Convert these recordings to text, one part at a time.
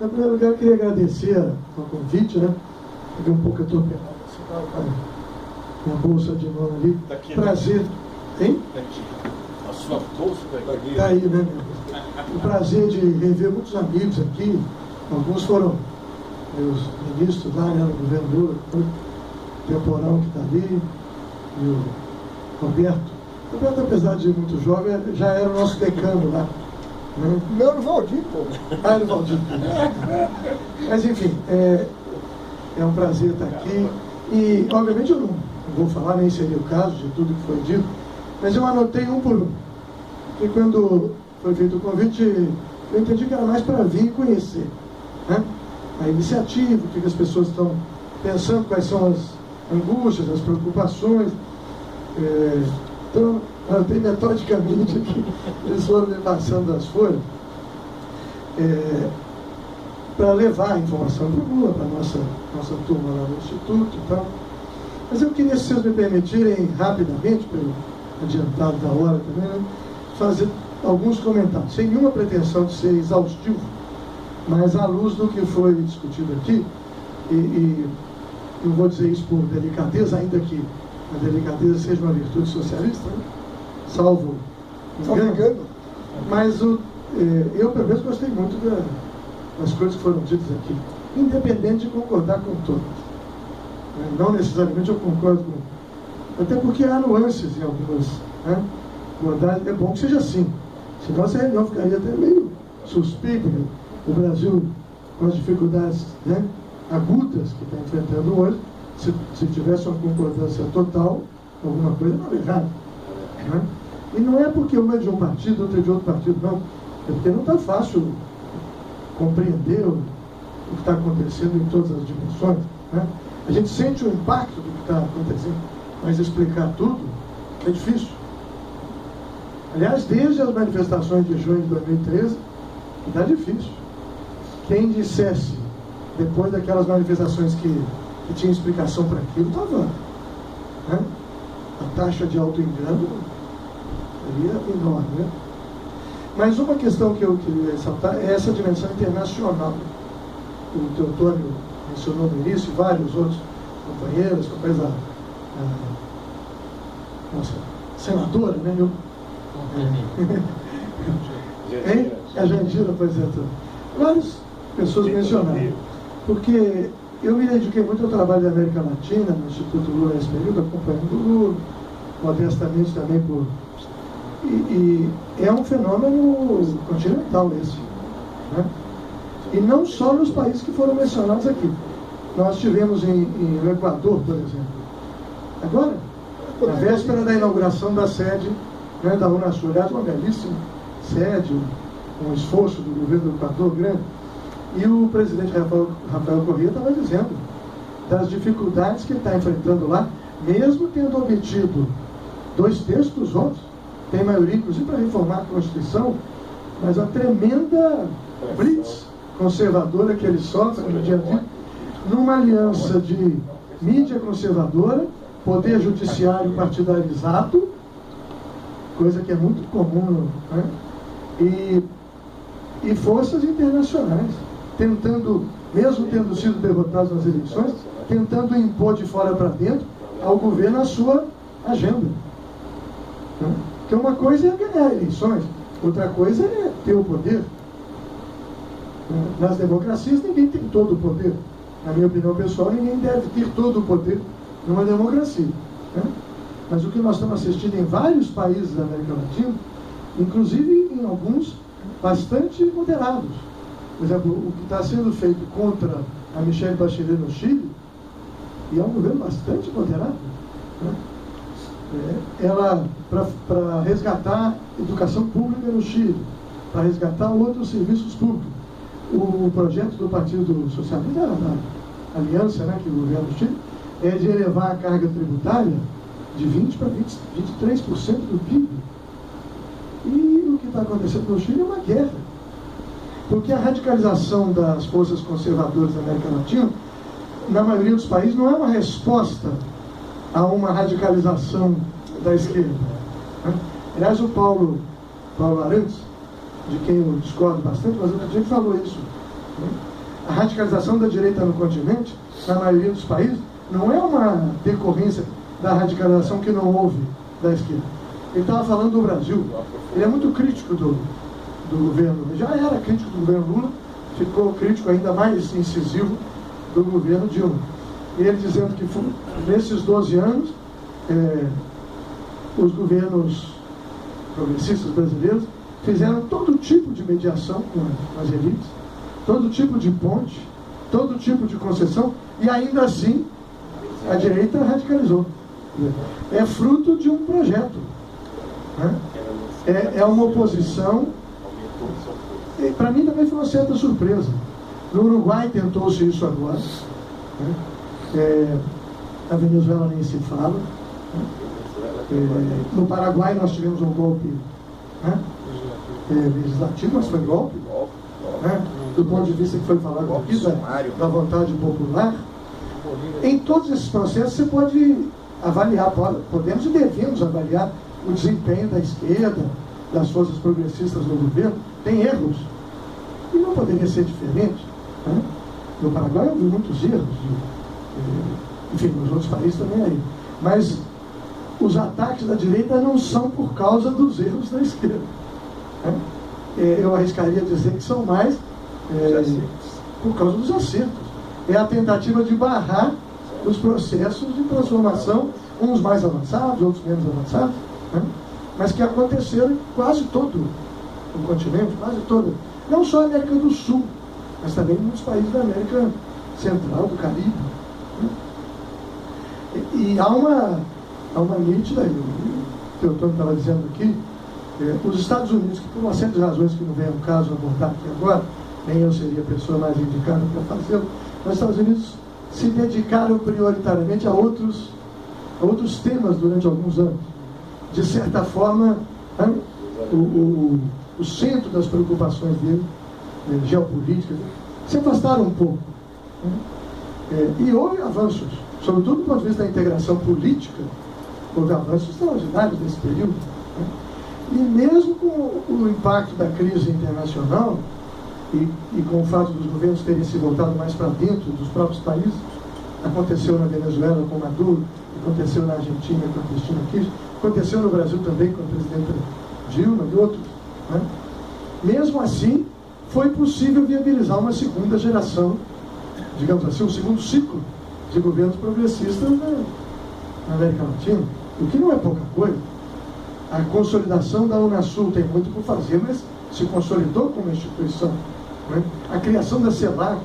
Em primeiro lugar, eu queria agradecer ao convite, né? Fiquei um pouco atropelado, minha bolsa de mão ali. Daqui, prazer. Hein? Daqui. A sua bolsa daqui. Está aí, né? O prazer de rever muitos amigos aqui. Alguns foram meus ministros lá, né, no governo Lula, o Temporão que está ali, e o Roberto. O Roberto, apesar de muito jovem, já era o nosso decano lá. Né? Não, no Valdir, pô. Ah, no Valdir. Mas, enfim, é um prazer estar aqui. E, obviamente, eu não vou falar, nem seria o caso de tudo que foi dito, mas eu anotei um por um. Porque quando foi feito o convite, eu entendi que era mais para vir e conhecer, né? A iniciativa, o que as pessoas estão pensando, quais são as angústias, as preocupações. Então, eu anotei metodicamente aqui, eles foram me passando as folhas, para levar a informação para o Lula, para a nossa turma lá no Instituto e tal. Mas eu queria, se vocês me permitirem, rapidamente, pelo adiantado da hora também, né, fazer alguns comentários, sem nenhuma pretensão de ser exaustivo, mas à luz do que foi discutido aqui, e eu vou dizer isso por delicadeza, ainda que a delicadeza seja uma virtude socialista, né? Salvo engano. Mas eu, pelo menos, gostei muito das coisas que foram ditas aqui, independente de concordar com todas. Não necessariamente eu concordo com... Até porque há nuances em algumas, né? É bom que seja assim. Senão essa reunião ficaria até meio suspeita. O Brasil, com as dificuldades, né, agudas que está enfrentando hoje, se tivesse uma concordância total, alguma coisa não é errada. Né? E não é porque um é de um partido, outro é de outro partido, não. É porque não está fácil compreender o que está acontecendo em todas as dimensões. Né? A gente sente o impacto do que está acontecendo, mas explicar tudo é difícil. Aliás, desde as manifestações de junho de 2013, está difícil. Quem dissesse, depois daquelas manifestações que tinha explicação para aquilo, estava. Né? A taxa de auto-engano seria enorme. Né? Mas uma questão que eu queria ressaltar é essa dimensão internacional. O Teotônio mencionou no início, vários outros companheiros da nossa senadora, né? A Jandira, por exemplo. Várias pessoas mencionaram. Porque eu me dediquei muito ao trabalho da América Latina, no Instituto Lula nesse período, acompanhando o Lula, modestamente também por... E é um fenômeno continental esse. Né? E não só nos países que foram mencionados aqui. Nós tivemos no Equador, por exemplo, agora, na véspera da inauguração da sede, né, da Unasul, aliás, uma belíssima sede, um esforço do governo do Equador grande. E o presidente Rafael Correa estava dizendo das dificuldades que ele está enfrentando lá, mesmo tendo obtido 2/3 dos votos, tem maioria, inclusive, para reformar a Constituição, mas a tremenda blitz conservadora que ele sofre no dia a dia, numa aliança de mídia conservadora, poder judiciário partidarizado, coisa que é muito comum, né? E forças internacionais, tentando, mesmo tendo sido derrotados nas eleições, tentando impor de fora para dentro ao governo a sua agenda. Né? Porque uma coisa é ganhar eleições, outra coisa é ter o poder. Nas democracias ninguém tem todo o poder. Na minha opinião pessoal, ninguém deve ter todo o poder numa democracia. Né? Mas o que nós estamos assistindo em vários países da América Latina, inclusive em alguns bastante moderados. Por exemplo, o que está sendo feito contra a Michelle Bachelet no Chile, e é um governo bastante moderado, né? Ela, para resgatar educação pública no Chile, para resgatar outros serviços públicos. O projeto do Partido Socialista, da aliança, né, que o governo do Chile, é de elevar a carga tributária de 20% para 23% do PIB. E o que está acontecendo no Chile é uma guerra. Porque a radicalização das forças conservadoras da América Latina, na maioria dos países, não é uma resposta a uma radicalização da esquerda. Né? Aliás, o Paulo Arantes, de quem eu discordo bastante, mas outro dia que falou isso, né? a radicalização da direita no continente, na maioria dos países, não é uma decorrência da radicalização que não houve da esquerda. Ele estava falando do Brasil. Ele é muito crítico do governo. Ele já era crítico do governo Lula, ficou crítico ainda mais incisivo do governo Dilma. E ele dizendo que nesses 12 anos, os governos progressistas brasileiros fizeram todo tipo de mediação com as elites, todo tipo de ponte, todo tipo de concessão, e ainda assim a direita radicalizou. É fruto de um projeto, né? É uma oposição. Para mim também foi uma certa surpresa. No Uruguai tentou-se isso agora, né? Na Venezuela nem se fala, né? No Paraguai nós tivemos um golpe, né? Legislativo, mas foi golpe, né? Do ponto de vista que foi falado aqui, da vontade popular. Em todos esses processos você pode avaliar, podemos e devemos avaliar o desempenho da esquerda, das forças progressistas do governo. Tem erros, e não poderia ser diferente, né? No Paraguai houve muitos erros, enfim, nos outros países também aí. Mas os ataques da direita não são por causa dos erros da esquerda, né? Eu arriscaria dizer que são mais por causa dos acertos. É a tentativa de barrar os processos de transformação, uns mais avançados, outros menos avançados, né? Mas que aconteceram em quase todo o continente, quase todo, não só a América do Sul, mas também em muitos países da América Central, do Caribe, né? E há uma nítida, o Teotônio estava dizendo aqui, os Estados Unidos, que por uma série de razões que não vem ao caso abordar aqui agora, nem eu seria a pessoa mais indicada para fazê-lo, os Estados Unidos se dedicaram prioritariamente a outros temas durante alguns anos. De certa forma, né, o centro das preocupações dele, geopolíticas, se afastaram um pouco, né? E houve avanços, sobretudo do ponto de vista da integração política, houve avanços extraordinários nesse período, né? E mesmo com o impacto da crise internacional e com o fato dos governos terem se voltado mais para dentro dos próprios países, aconteceu na Venezuela com Maduro, aconteceu na Argentina com a Cristina Kirchner, aconteceu no Brasil também com a presidenta Dilma e outros, né? Mesmo assim, foi possível viabilizar uma segunda geração, digamos assim, um segundo ciclo de governos progressistas na América Latina, o que não é pouca coisa. A consolidação da Unasul tem muito por fazer, mas se consolidou como instituição, né? A criação da CELAC,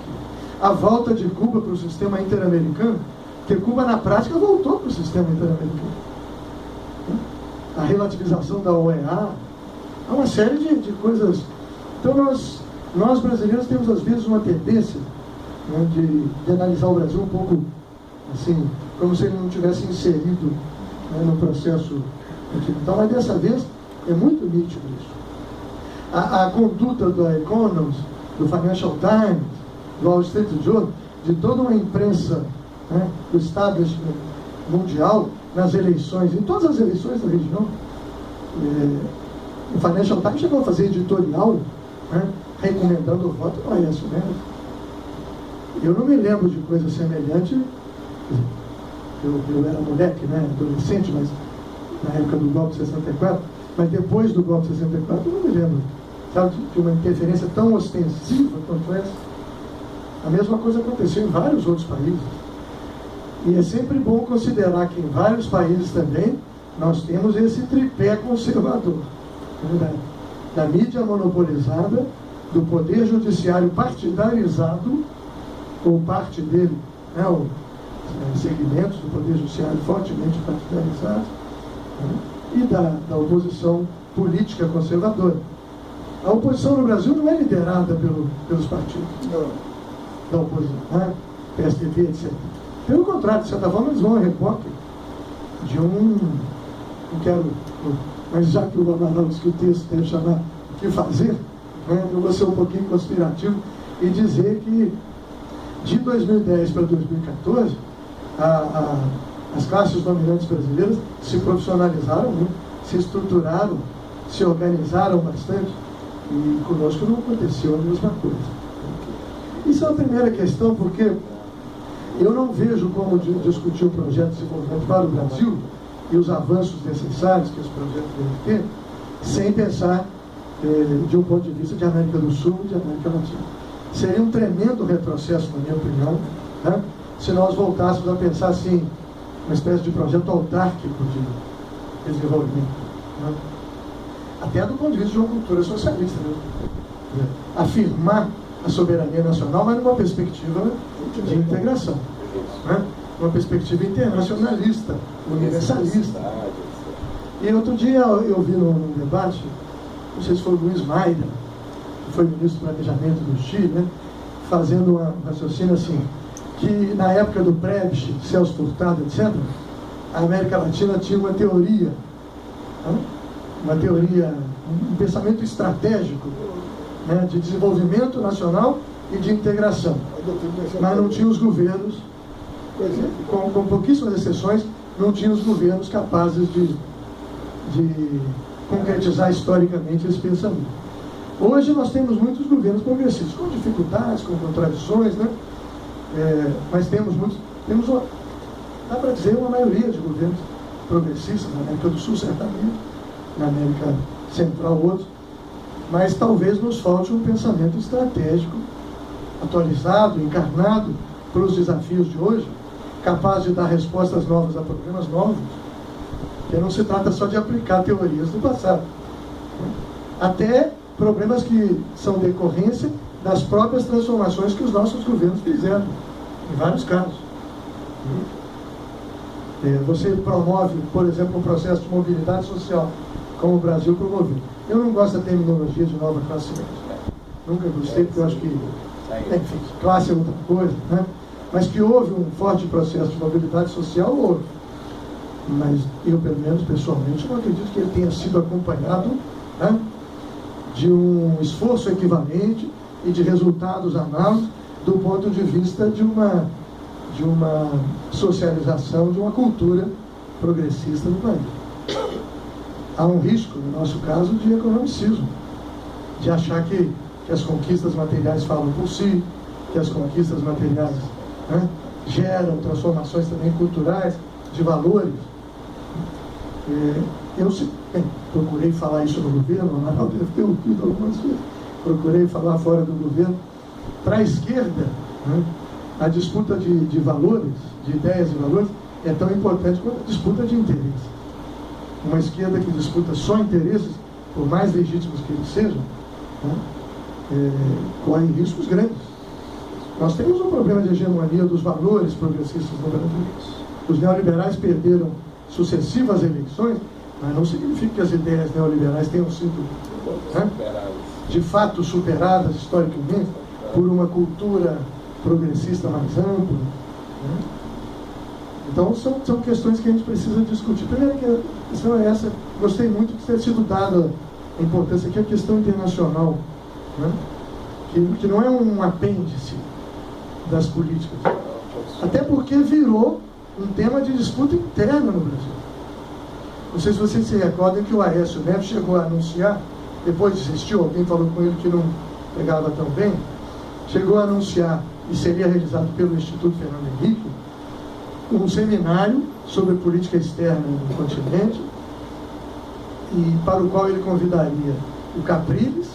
a volta de Cuba para o sistema interamericano, porque Cuba na prática voltou para o sistema interamericano, né? A relativização da OEA, há uma série de coisas. Então nós brasileiros temos às vezes uma tendência, né, de analisar o Brasil um pouco assim, como se ele não tivesse inserido, né, no processo continental, mas dessa vez é muito nítido isso. A conduta do Economist, do Financial Times, do Wall Street Journal, de toda uma imprensa, né, do establishment mundial, nas eleições, em todas as eleições da região. O Financial Times chegou a fazer editorial, né, recomendando o voto do Aécio Neves. Eu não me lembro de coisa semelhante. Eu era moleque, né, adolescente, mas na época do golpe de 64, mas depois do golpe de 64 eu não me lembro, sabe, de uma interferência tão ostensiva quanto essa. A mesma coisa aconteceu em vários outros países. E é sempre bom considerar que em vários países também nós temos esse tripé conservador, né, da mídia monopolizada, do poder judiciário partidarizado, ou parte dele, né, segmentos do poder judiciário fortemente partidarizados, né, e da oposição política conservadora. A oposição no Brasil não é liderada pelos partidos da oposição, né, PSDB, etc. Pelo contrário, de certa forma, eles vão a reboque de não quero, mas já que o Amaral disse que o texto deve chamar o que fazer, né, eu vou ser um pouquinho conspirativo e dizer que de 2010 para 2014, as classes dominantes brasileiras se profissionalizaram muito, se estruturaram, se organizaram bastante, e conosco não aconteceu a mesma coisa. E Isso é a primeira questão, porque eu não vejo como discutir o projeto de desenvolvimento para o Brasil e os avanços necessários que esse projeto deve ter, sem pensar de um ponto de vista de América do Sul e de América Latina. Seria um tremendo retrocesso, na minha opinião, né, se nós voltássemos a pensar assim, uma espécie de projeto autárquico de desenvolvimento. Né? Até do ponto de vista de uma cultura socialista. Né? Afirmar a soberania nacional, mas numa perspectiva de integração. Né? Uma perspectiva internacionalista, universalista. E outro dia eu vi num debate, não sei se foi o Luiz Maia, que foi ministro do Planejamento do Chile, né, fazendo um raciocínio assim, que na época do Prebisch, Celso Furtado, etc., a América Latina tinha uma teoria, né, um pensamento estratégico, né, de desenvolvimento nacional e de integração. Mas não tinha os governos, com pouquíssimas exceções, não tinha os governos capazes de concretizar historicamente esse pensamento. Hoje nós temos muitos governos progressistas, com dificuldades, com contradições, né? Mas temos dá para dizer, uma maioria de governos progressistas, na América do Sul, certamente, na América Central, outros, mas talvez nos falte um pensamento estratégico, atualizado, encarnado para os desafios de hoje, capaz de dar respostas novas a problemas novos, que não se trata só de aplicar teorias do passado. Até problemas que são decorrência das próprias transformações que os nossos governos fizeram, em vários casos. Você promove, por exemplo, um processo de mobilidade social, como o Brasil promoveu. Eu não gosto da terminologia de nova classe média. Nunca gostei, porque eu acho que, enfim, classe é outra coisa, né? Mas que houve um forte processo de mobilidade social, houve. Mas eu, pelo menos, pessoalmente, não acredito que ele tenha sido acompanhado, né, de um esforço equivalente e de resultados análogos do ponto de vista de uma socialização, de uma cultura progressista no país. Há um risco, no nosso caso, de economicismo, de achar que as conquistas materiais falam por si, que as conquistas materiais, né, geram transformações também culturais, de valores. Eu procurei falar isso no governo, o Amaral deve ter ouvido algumas vezes, procurei falar fora do governo. Para a esquerda, né, a disputa de valores, de ideias e valores, é tão importante quanto a disputa de interesses. Uma esquerda que disputa só interesses, por mais legítimos que eles sejam, né, corre riscos grandes. Nós temos um problema de hegemonia dos valores progressistas no Brasil. Os neoliberais perderam sucessivas eleições, mas não significa que as ideias neoliberais tenham sido, né, de fato superadas historicamente por uma cultura progressista mais ampla. Né? Então são questões que a gente precisa discutir. Primeira questão é essa, gostei muito de ter sido dada a importância aqui, a questão internacional, né? que não é um apêndice das políticas, até porque virou um tema de disputa interna no Brasil. Não sei se vocês se recordam que o Aécio Neves chegou a anunciar, depois desistiu, alguém falou com ele que não pegava tão bem, chegou a anunciar, e seria realizado pelo Instituto Fernando Henrique, um seminário sobre política externa no continente, e para o qual ele convidaria o Capriles,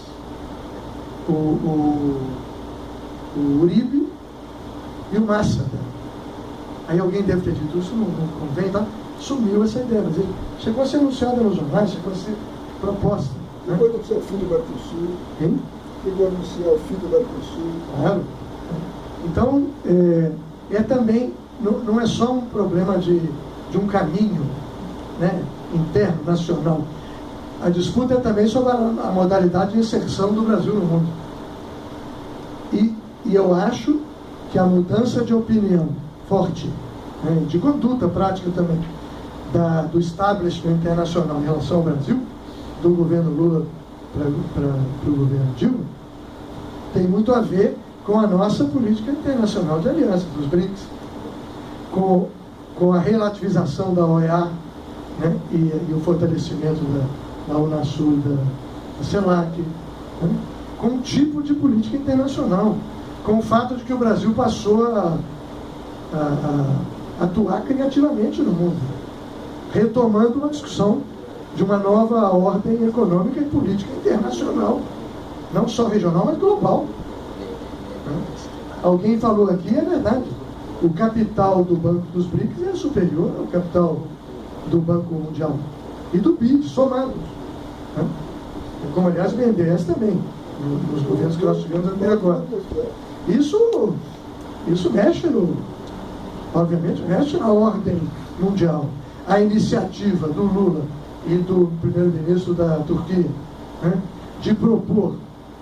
o Uribe e o Massa. Aí alguém deve ter dito, isso não convém, tá? Sumiu essa ideia, mas ele chegou a ser anunciada nos jornais, chegou a ser proposta. Depois do seu fim do Mercosul, chegou a anunciar o fim do Mercosul. Claro. Então, também, não é só um problema de um caminho, né, interno, nacional. A disputa é também sobre a modalidade de inserção do Brasil no mundo. E eu acho que a mudança de opinião forte, né, de conduta prática também, do establishment internacional em relação ao Brasil, do governo Lula para o governo Dilma, tem muito a ver com a nossa política internacional de aliança, dos BRICS, com a relativização da OEA, né, e o fortalecimento da Unasul, da CELAC, né, com um tipo de política internacional com o fato de que o Brasil passou a atuar criativamente no mundo, retomando uma discussão de uma nova ordem econômica e política internacional, não só regional, mas global. Alguém falou aqui, é verdade, o capital do Banco dos BRICS é superior ao capital do Banco Mundial e do BID, somados. Como, aliás, o BNDES também, nos governos que nós tivemos até agora. Isso mexe obviamente, mexe na ordem mundial. A iniciativa do Lula e do primeiro-ministro da Turquia, de propor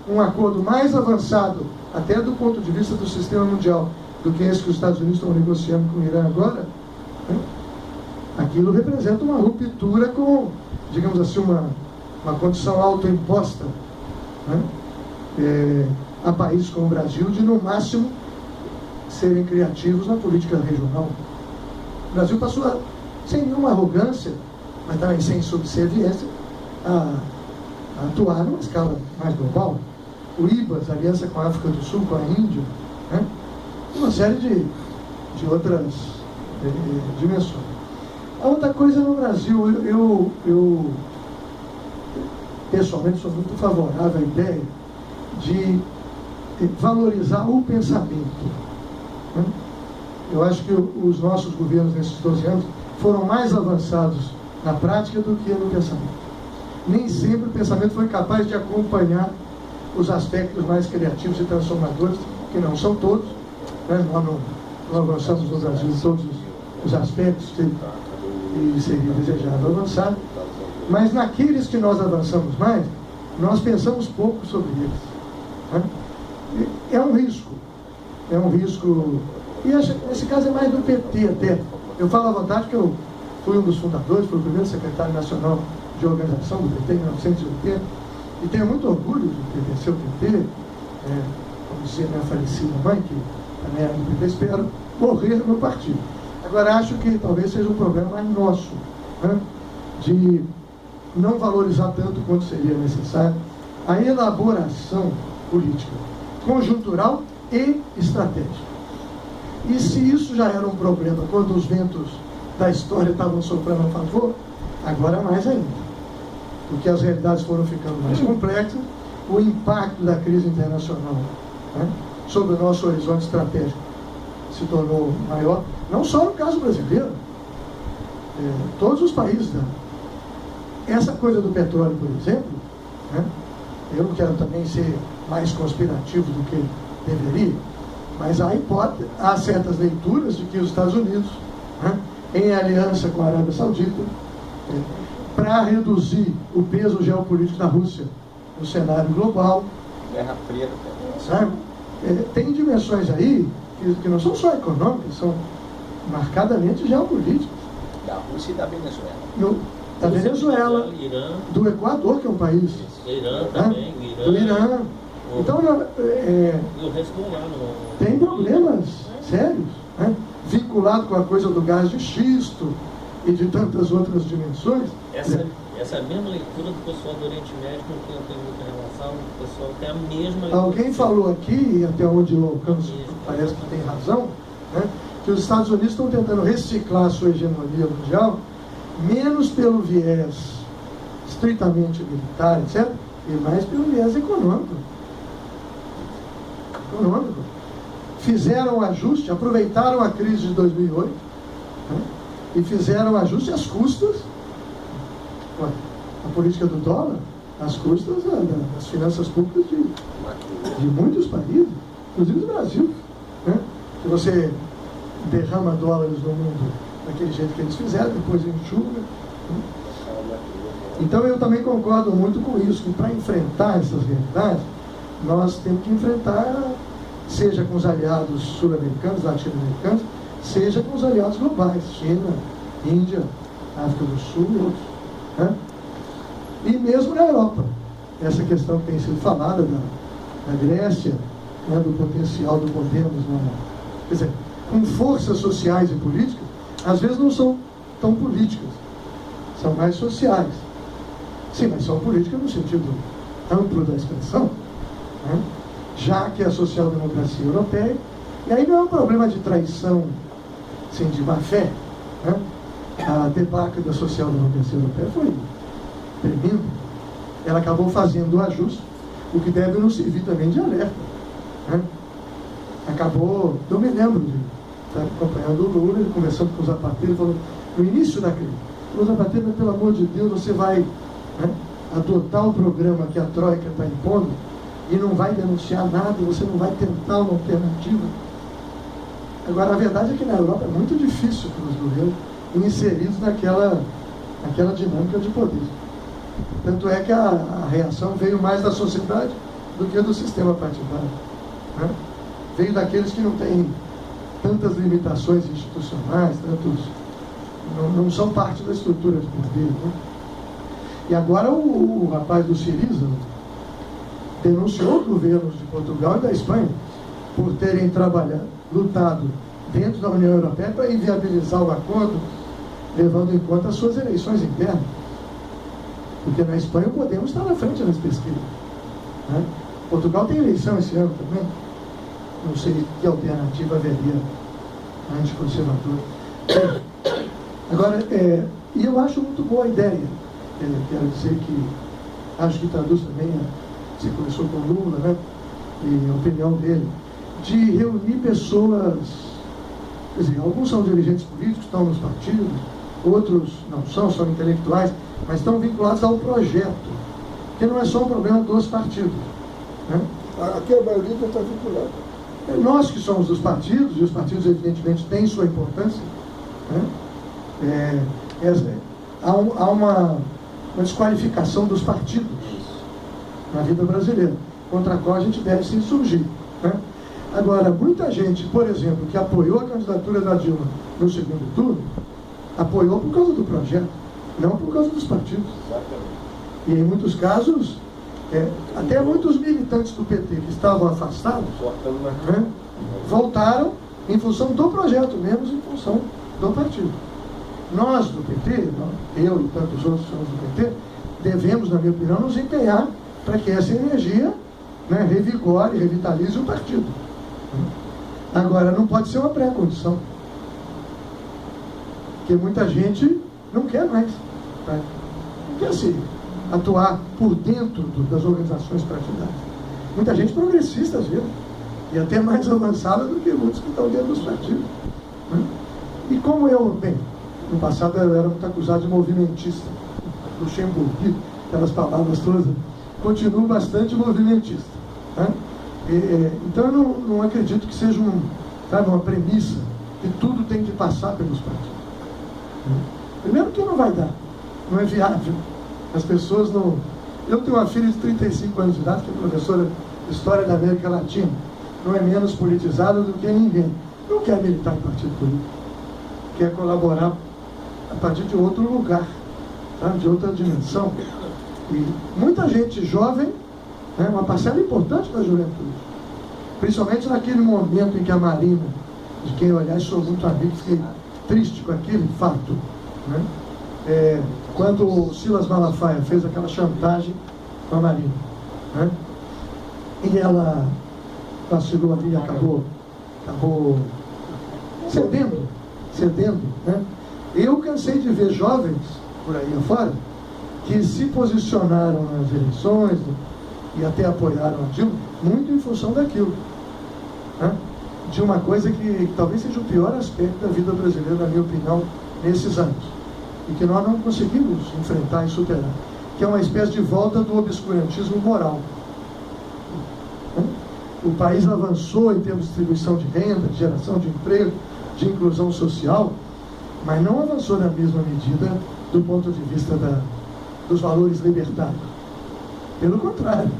um acordo mais avançado, até do ponto de vista do sistema mundial, do que esse que os Estados Unidos estão negociando com o Irã agora, aquilo representa uma ruptura com, digamos assim, uma condição autoimposta, a países como o Brasil, de no máximo serem criativos na política regional. O Brasil passou, sem nenhuma arrogância, mas também sem subserviência, a atuar numa escala mais global. O IBAS, a Aliança com a África do Sul, com a Índia, uma série de outras dimensões. A outra coisa no Brasil, eu pessoalmente sou muito favorável à ideia de valorizar o pensamento. Eu acho que os nossos governos nesses 12 anos foram mais avançados na prática do que no pensamento. Nem sempre o pensamento foi capaz de acompanhar os aspectos mais criativos e transformadores, que não são todos, nós não avançamos no Brasil em todos os aspectos que seria desejável avançar, mas naqueles que nós avançamos mais, nós pensamos pouco sobre eles. É um risco, e esse caso é mais do PT até. Eu falo à vontade que eu fui um dos fundadores, fui o primeiro secretário nacional de organização do PT em 1980, e tenho muito orgulho de pertencer ao PT, como dizia minha falecida mãe, que também era do PT, espero morrer no partido. Agora, acho que talvez seja um problema mais nosso, de não valorizar tanto quanto seria necessário a elaboração política, conjuntural e estratégica. E se isso já era um problema quando os ventos da história estavam soprando a favor, agora mais ainda. Porque as realidades foram ficando mais complexas, o impacto da crise internacional sobre o nosso horizonte estratégico se tornou maior, não só no caso brasileiro, todos os países. Essa coisa do petróleo, por exemplo, eu não quero também ser mais conspirativo do que deveria, mas há certas leituras de que os Estados Unidos, em aliança com a Arábia Saudita, para reduzir o peso geopolítico da Rússia no cenário global, Guerra Fria, tem dimensões aí que não são só econômicas, são marcadamente geopolíticas. Da Rússia e da Venezuela. Da Venezuela, Irã, do Equador, que é um país. Irã também, do Irã. Então, e o resto do ano. tem problemas sérios, vinculado com a coisa do gás de xisto e de tantas outras dimensões. Essa mesma leitura do pessoal do Oriente Médio, com quem eu tenho muita relação, o pessoal tem a mesma leitura. Alguém falou aqui, e até onde eu alcanço, parece que tem razão, que os Estados Unidos estão tentando reciclar a sua hegemonia mundial, menos pelo viés estritamente militar, etc., e mais pelo viés econômico. Fizeram o ajuste, aproveitaram a crise de 2008 e fizeram o ajuste às custas da política do dólar, às custas das finanças públicas de muitos países, inclusive do Brasil. Se você derrama dólares no mundo daquele jeito que eles fizeram, depois enxuga. Então eu também concordo muito com isso, que para enfrentar essas realidades, nós temos que enfrentar, seja com os aliados sul-americanos, latino-americanos, seja com os aliados globais, China, Índia, África do Sul e outros. E mesmo na Europa, essa questão que tem sido falada da Grécia, do potencial do Podemos, quer dizer, com forças sociais e políticas, às vezes não são tão políticas, são mais sociais. Sim, mas são políticas no sentido amplo da expressão, já que é a social-democracia europeia. E aí não é um problema de traição sem de má fé, né? A debacle da social-democracia europeia foi tremenda. Ela acabou fazendo o ajuste, o que deve nos servir também de alerta, né? Acabou, eu me lembro de estar acompanhando o Lula, ele conversando com o Zapatero, ele falou, no início da crise, o Zapatero, mas pelo amor de Deus, você vai, né, adotar o programa que a Troika está impondo e não vai denunciar nada, você não vai tentar uma alternativa. Agora, a verdade é que na Europa é muito difícil para os governos inseridos naquela dinâmica de poder. Tanto é que a reação veio mais da sociedade do que do sistema partidário, né? Veio daqueles que não têm tantas limitações institucionais, não são parte da estrutura de poder, né? E agora o rapaz do Syriza denunciou os governos de Portugal e da Espanha por terem lutado dentro da União Europeia para inviabilizar o acordo, levando em conta as suas eleições internas. Porque na Espanha o Podemos está na frente nas pesquisas, né? Portugal tem eleição esse ano também. Não sei que alternativa haveria anticonservadora. Agora, e eu acho muito boa a ideia. Quero dizer que acho que traduz também, você começou com o Lula, né? E a opinião dele, de reunir pessoas, quer dizer, alguns são dirigentes políticos, estão nos partidos, outros não são intelectuais, mas estão vinculados ao projeto, que não é só um problema dos partidos, né? Aqui a maioria está vinculada. Nós que somos dos partidos, e os partidos evidentemente têm sua importância, né? Há uma desqualificação dos partidos na vida brasileira, contra a qual a gente deve se insurgir, né? Agora, muita gente, por exemplo, que apoiou a candidatura da Dilma no segundo turno, apoiou por causa do projeto, não por causa dos partidos. E em muitos casos, até muitos militantes do PT que estavam afastados, né, voltaram em função do projeto, menos em função do partido. Nós do PT, eu e tantos outros somos do PT, devemos, na minha opinião, nos empenhar para que essa energia, né, revigore, revitalize o partido. Agora, não pode ser uma pré-condição, porque muita gente não quer mais, tá? Não quer se atuar por dentro das organizações partidárias. Muita gente progressista, às vezes, e até mais avançada do que muitos que estão dentro dos partidos, né? E como no passado eu era muito acusado de movimentista, Luxemburgo, aquelas palavras todas, continuo bastante movimentista, né? Então eu não acredito que seja uma premissa que tudo tem que passar pelos partidos. Primeiro que não vai dar, não é viável. As pessoas não... Eu tenho uma filha de 35 anos de idade, que é professora de História da América Latina, não é menos politizada do que ninguém. Não quer militar em partido político, quer colaborar a partir de outro lugar, sabe? De outra dimensão. E muita gente jovem, né, uma parcela importante da juventude, principalmente naquele momento em que a Marina, de quem eu, aliás, sou muito amigo, fiquei triste com aquele fato, né? Quando o Silas Malafaia fez aquela chantagem com a Marina, né? E ela vacilou ali e acabou cedendo, né? Eu cansei de ver jovens por aí afora que se posicionaram nas eleições e até apoiaram a Dilma muito em função daquilo, né? De uma coisa que talvez seja o pior aspecto da vida brasileira, na minha opinião, nesses anos, e que nós não conseguimos enfrentar e superar, que é uma espécie de volta do obscurantismo moral. O país avançou em termos de distribuição de renda, de geração de emprego, de inclusão social, mas não avançou na mesma medida do ponto de vista dos valores libertários. Pelo contrário,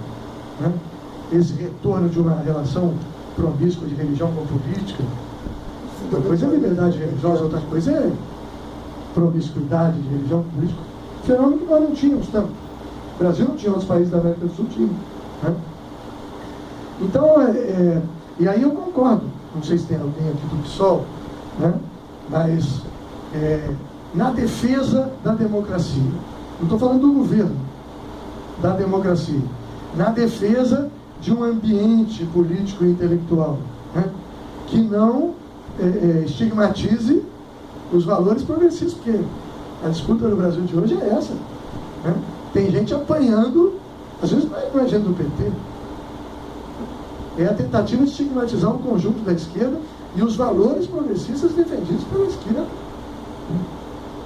né? Esse retorno de uma relação promíscua de religião com política, uma coisa é liberdade religiosa, outra coisa é promiscuidade de religião com política, fenômeno que nós não tínhamos tanto. O Brasil não tinha, outros países da América do Sul tinham, né? Então, e aí eu concordo, não sei se tem alguém aqui do PSOL, né? Mas na defesa da democracia, não estou falando do governo, da democracia, na defesa de um ambiente político e intelectual, né, que não estigmatize os valores progressistas, porque a disputa no Brasil de hoje é essa, né? Tem gente apanhando, às vezes não é gente do PT, é a tentativa de estigmatizar um conjunto da esquerda e os valores progressistas defendidos pela esquerda.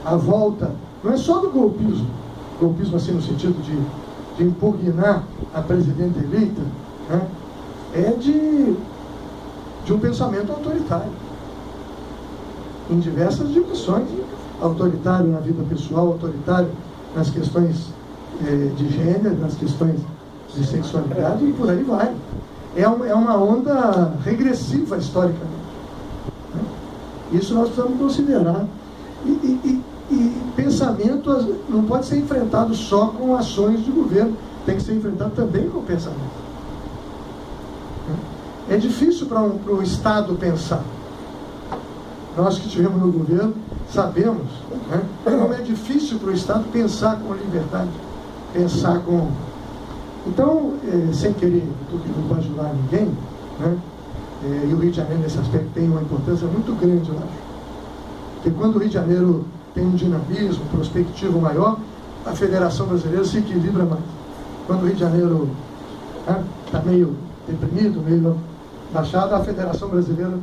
A volta, não é só do golpismo assim no sentido de impugnar a presidenta eleita, né? É de um pensamento autoritário, em diversas dimensões, autoritário na vida pessoal, autoritário nas questões de gênero, nas questões de sexualidade, e por aí vai. É uma onda regressiva historicamente, né? Isso nós precisamos considerar. E pensamento não pode ser enfrentado só com ações de governo, tem que ser enfrentado também com pensamento. É difícil para o Estado pensar. Nós que estivemos no governo sabemos, né, como é difícil para o Estado pensar com liberdade, pensar com... Então, sem querer, não vou ajudar ninguém, né, e o Rio de Janeiro nesse aspecto tem uma importância muito grande, eu acho. Porque quando o Rio de Janeiro tem um dinamismo, um prospectivo maior, a Federação Brasileira se equilibra mais. Quando o Rio de Janeiro está meio deprimido, meio baixado, a Federação Brasileira